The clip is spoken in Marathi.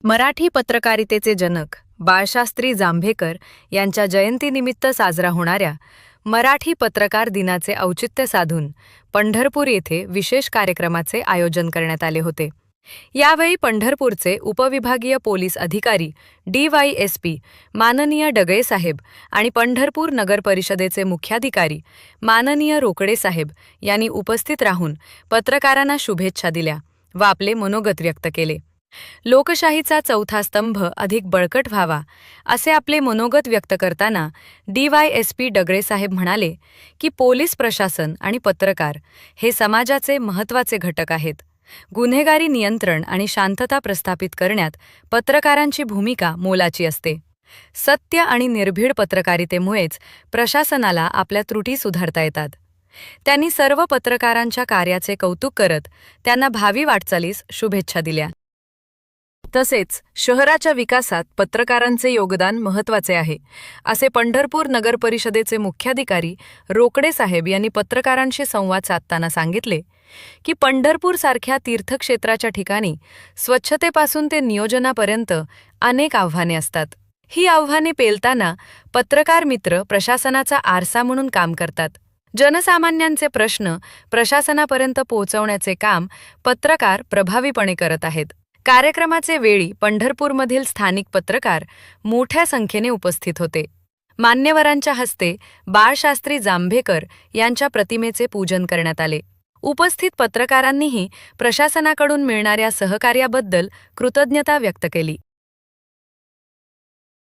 मराठी पत्रकारितेचे जनक बाळशास्त्री जांभेकर यांच्या जयंतीनिमित्त साजरा होणाऱ्या मराठी पत्रकार दिनाचे औचित्य साधून पंढरपूर येथे विशेष कार्यक्रमाचे आयोजन करण्यात आले होते। यावेळी पंढरपूरचे उपविभागीय पोलीस अधिकारी DYSP माननीय डगळे साहेब आणि पंढरपूर नगर परिषदेचे मुख्याधिकारी माननीय रोकडे साहेब यांनी उपस्थित राहून पत्रकारांना शुभेच्छा दिल्या व आपले मनोगत व्यक्त केले। लोकशाहीचा चौथा स्तंभ अधिक बळकट व्हावा असे आपले मनोगत व्यक्त करताना DYSP डगळे साहेब म्हणाले की पोलीस प्रशासन आणि पत्रकार हे समाजाचे महत्त्वाचे घटक आहेत। गुन्हेगारी नियंत्रण आणि शांतता प्रस्थापित करण्यात पत्रकारांची भूमिका मोलाची असते। सत्य आणि निर्भीड पत्रकारितेमुळेच प्रशासनाला आपल्या त्रुटी सुधारता येतात। त्यांनी सर्व पत्रकारांच्या कार्याचे कौतुक करत त्यांना भावी वाटचालीस शुभेच्छा दिल्या। तसेच शहराच्या विकासात पत्रकारांचे योगदान महत्त्वाचे आहे असे पंढरपूर नगर परिषदेचे मुख्याधिकारी रोकडे साहेब यांनी पत्रकारांशी संवाद साधताना सांगितले की पंढरपूरसारख्या तीर्थक्षेत्राच्या ठिकाणी स्वच्छतेपासून ते नियोजनापर्यंत अनेक आव्हाने असतात। ही आव्हाने पेलताना पत्रकार मित्र प्रशासनाचा आरसा म्हणून काम करतात। जनसामान्यांचे प्रश्न प्रशासनापर्यंत पोहोचवण्याचे काम पत्रकार प्रभावीपणे करत आहेत। कार्यक्रमाचे वेळी पंढरपूरमधील स्थानिक पत्रकार मोठ्या संख्येने उपस्थित होते। मान्यवरांच्या हस्ते बाळशास्त्री जांभेकर यांच्या प्रतिमेचे पूजन करण्यात आले। उपस्थित पत्रकारांनीही प्रशासनाकडून मिळणाऱ्या सहकार्याबद्दल कृतज्ञता व्यक्त केली।